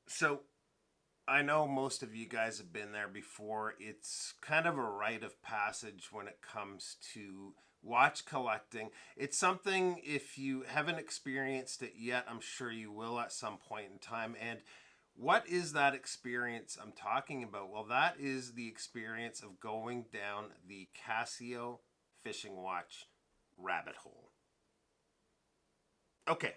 So I know most of you guys have been there before. It's kind of a rite of passage when it comes to watch collecting. It's something, if you haven't experienced it yet, I'm sure you will at some point in time. And what is that experience I'm talking about? Well, that is the experience of going down the Casio fishing watch rabbit hole. Okay,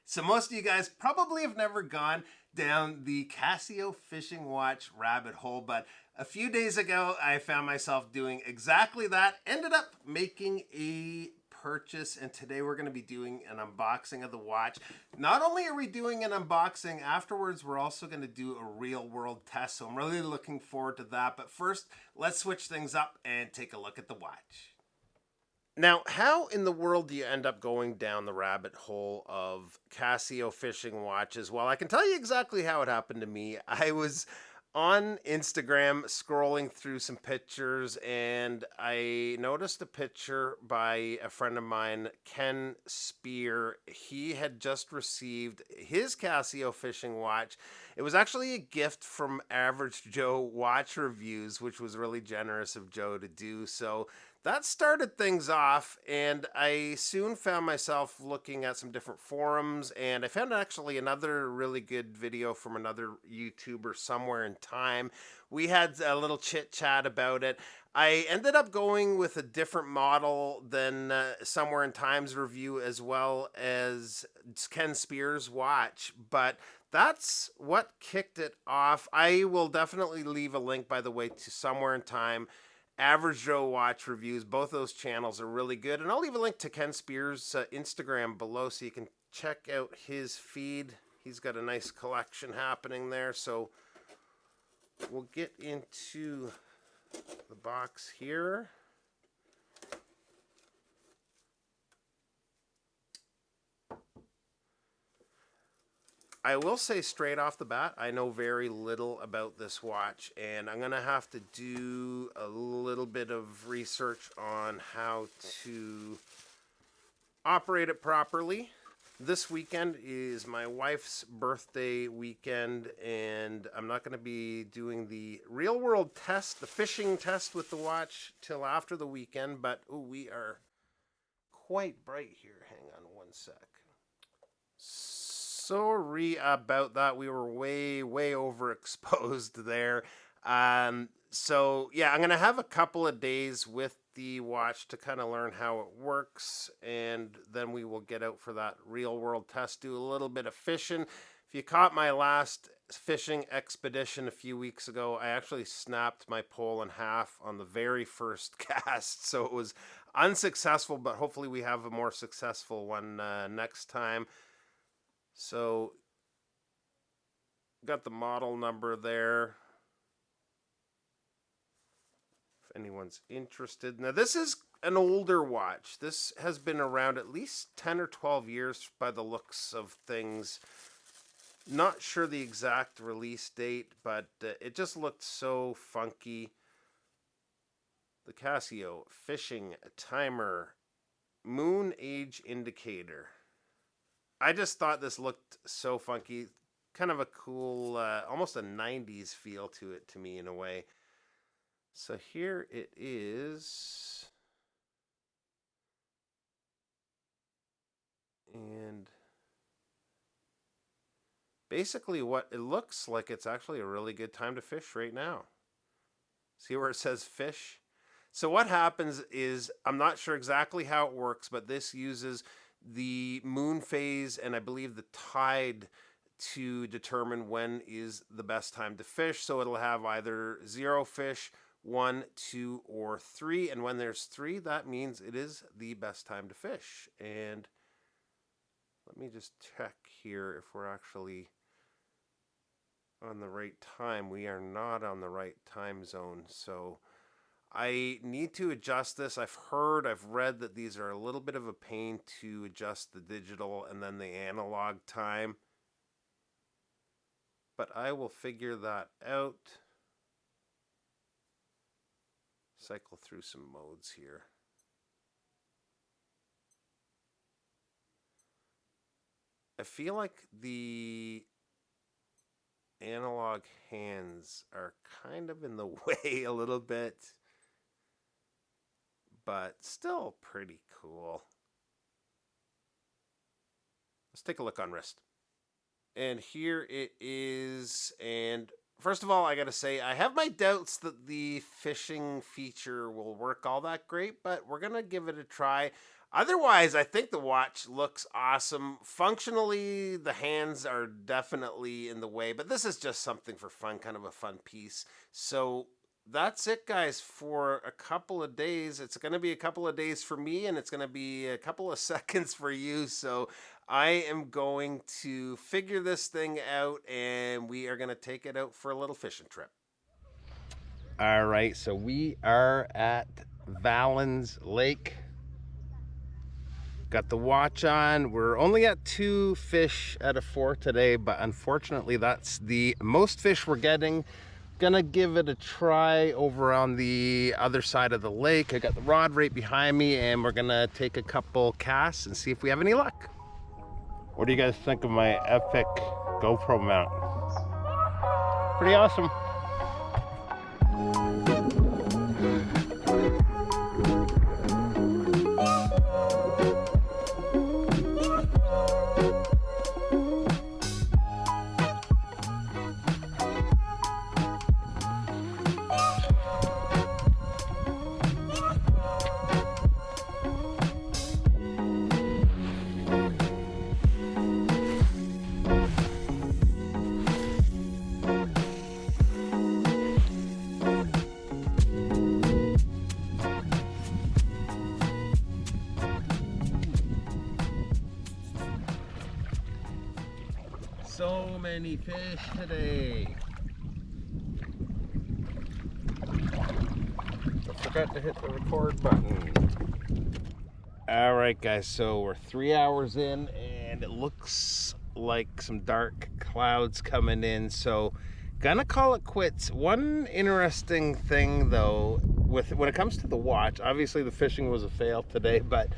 so most of you guys probably have never gone down the Casio fishing watch rabbit hole, but a few days ago I found myself doing exactly that. Ended up making a purchase, and today we're going to be doing an unboxing of the watch. Not only are we doing an unboxing, afterwards we're also going to do a real world test, so I'm really looking forward to that. But first, let's switch things up and take a look at the watch. Now, how in the world do you end up going down the rabbit hole of Casio fishing watches? Well, I can tell you exactly how it happened to me. I was on Instagram scrolling through some pictures and I noticed a picture by a friend of mine, Ken Spear. He had just received his Casio fishing watch. It was actually a gift from Average Joe Watch Reviews, which was really generous of Joe to do. So that started things off, and I soon found myself looking at some different forums, and I found actually another really good video from another YouTuber somewhere in time. We had a little chit chat about it. I ended up going with a different model than somewhere in time's review, as well as Ken Spears' watch, but that's what kicked it off. I will definitely leave a link, by the way, to somewhere in time, Average Joe Watch Reviews. Both those channels are really good. And I'll leave a link to Ken Spears' Instagram below so you can check out his feed. He's got a nice collection happening there. So we'll get into the box here. I will say straight off the bat, I know very little about this watch, and I'm going to have to do a little bit of research on how to operate it properly. This weekend is my wife's birthday weekend, and I'm not going to be doing the real world test, the fishing test with the watch, till after the weekend. But ooh, we are quite bright here. Hang on one sec. Sorry about that. We were way overexposed there. So yeah, I'm gonna have a couple of days with the watch to kind of learn how it works, and then we will get out for that real world test, do a little bit of fishing. If you caught my last fishing expedition a few weeks ago, I actually snapped my pole in half on the very first cast, so it was unsuccessful, but hopefully we have a more successful one next time. So got the model number there if anyone's interested. Now this is an older watch. This has been around at least 10 or 12 years by the looks of things. Not sure the exact release date, but it just looked so funky. The Casio Fishing Timer Moon Age Indicator. I just thought this looked so funky. Kind of a cool, almost a 90s feel to it to me in a way. So here it is. And basically what it looks like, it's actually a really good time to fish right now. See where it says fish? So what happens is, I'm not sure exactly how it works, but this uses the moon phase and I believe the tide to determine when is the best time to fish. So it'll have either 0 fish, 1, 2, or 3. And when there's 3, that means it is the best time to fish. And let me just check here if we're actually on the right time. We are not on the right time zone. So I need to adjust this. I've read that these are a little bit of a pain to adjust the digital and then the analog time. But I will figure that out. Cycle through some modes here. I feel like the analog hands are kind of in the way a little bit, but still pretty cool. Let's take a look on wrist. And here it is. And first of all, I gotta say, I have my doubts that the fishing feature will work all that great, but we're gonna give it a try. Otherwise, I think the watch looks awesome. Functionally, the hands are definitely in the way, but this is just something for fun, kind of a fun piece. So that's it, guys, for a couple of days. It's going to be a couple of days for me, and it's going to be a couple of seconds for you. So I am going to figure this thing out, and we are going to take it out for a little fishing trip. All right, so we are at Valens Lake. Got the watch on. We're only at 2 fish out of 4 today, but unfortunately that's the most fish we're getting. Gonna give it a try over on the other side of the lake. I got the rod right behind me, and we're gonna take a couple casts and see if we have any luck. What do you guys think of my epic GoPro mount? Pretty awesome. So many fish today. I forgot to hit the record button. All right, guys, so we're 3 hours in, and it looks like some dark clouds coming in, so gonna call it quits. One interesting thing, though, when it comes to the watch, obviously the fishing was a fail today, but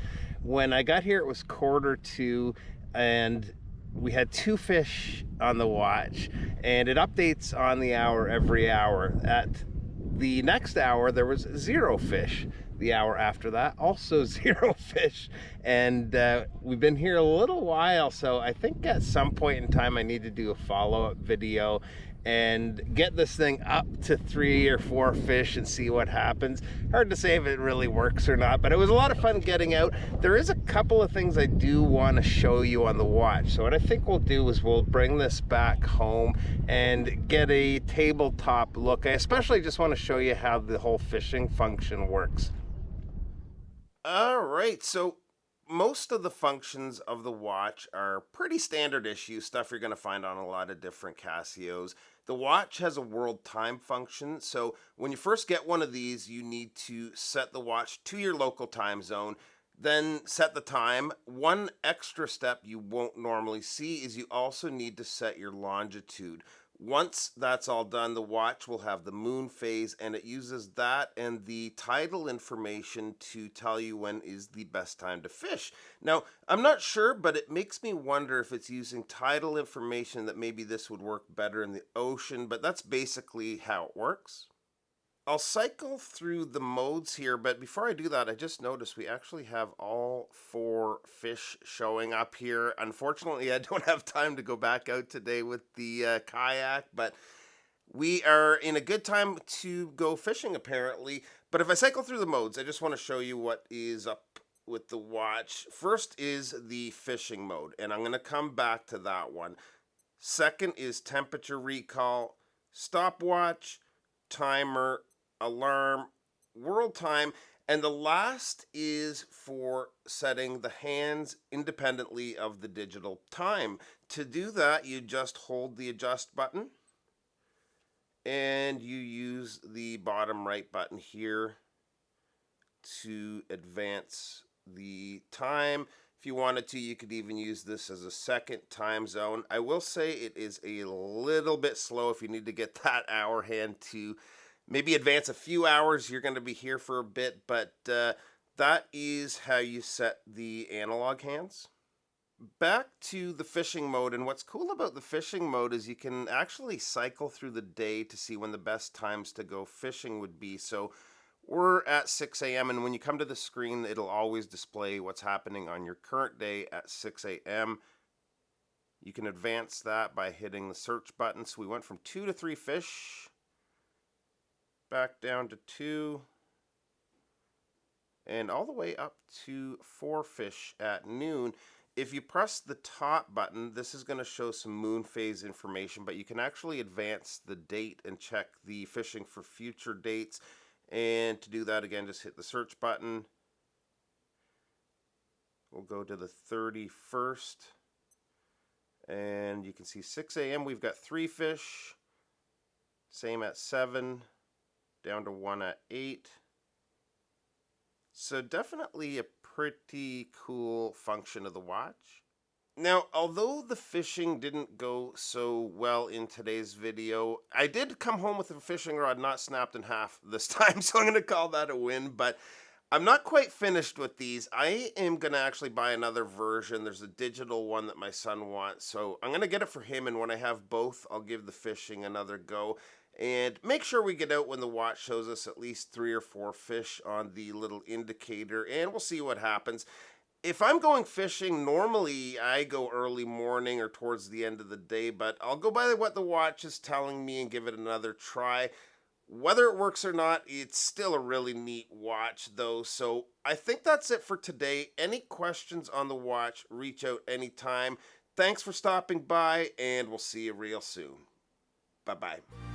when I got here, it was 1:45, and we had 2 fish on the watch, and it updates on the hour every hour. At the next hour, there was 0 fish. The hour after that, also 0 fish. And we've been here a little while, so I think at some point in time I need to do a follow-up video and get this thing up to 3 or 4 fish and see what happens. Hard to say if it really works or not, but it was a lot of fun getting out. There is a couple of things I do want to show you on the watch. So what I think we'll do is we'll bring this back home and get a tabletop look. I especially just want to show you how the whole fishing function works. All right, so most of the functions of the watch are pretty standard issue stuff you're going to find on a lot of different Casios. The watch has a world time function, so when you first get one of these, you need to set the watch to your local time zone, then set the time. One extra step you won't normally see is you also need to set your longitude. Once that's all done, the watch will have the moon phase, and it uses that and the tidal information to tell you when is the best time to fish. Now, I'm not sure, but it makes me wonder if it's using tidal information that maybe this would work better in the ocean, but that's basically how it works. I'll cycle through the modes here, but before I do that, I just noticed we actually have all 4 fish showing up here. Unfortunately, I don't have time to go back out today with the kayak, but we are in a good time to go fishing, apparently. But if I cycle through the modes, I just want to show you what is up with the watch. First is the fishing mode, and I'm going to come back to that one. Second is temperature recall, stopwatch, timer, alarm, world time, and the last is for setting the hands independently of the digital time. To do that, you just hold the adjust button and you use the bottom right button here to advance the time. If you wanted to, you could even use this as a second time zone. I will say it is a little bit slow if you need to get that hour hand to maybe advance a few hours. You're going to be here for a bit, but that is how you set the analog hands. Back to the fishing mode, and what's cool about the fishing mode is you can actually cycle through the day to see when the best times to go fishing would be. So we're at 6 a.m. and when you come to the screen, it'll always display what's happening on your current day at 6 a.m. You can advance that by hitting the search button. So we went from 2 to 3 fish, back down to 2, and all the way up to 4 fish at noon. If you press the top button, this is going to show some moon phase information, but you can actually advance the date and check the fishing for future dates. And to do that, again, just hit the search button. We'll go to the 31st. And you can see 6 a.m. we've got 3 fish. Same at 7. Down to 1 at 8. So definitely a pretty cool function of the watch. Now, although the fishing didn't go so well in today's video, I did come home with a fishing rod not snapped in half this time, so I'm going to call that a win. But I'm not quite finished with these. I am going to actually buy another version. There's a digital one that my son wants, so I'm going to get it for him, and when I have both, I'll give the fishing another go. And make sure we get out when the watch shows us at least 3 or 4 fish on the little indicator, and we'll see what happens. If I'm going fishing, normally I go early morning or towards the end of the day, but I'll go by what the watch is telling me and give it another try. Whether it works or not, it's still a really neat watch though. So I think that's it for today. Any questions on the watch, reach out anytime. Thanks for stopping by, and we'll see you real soon. Bye-bye.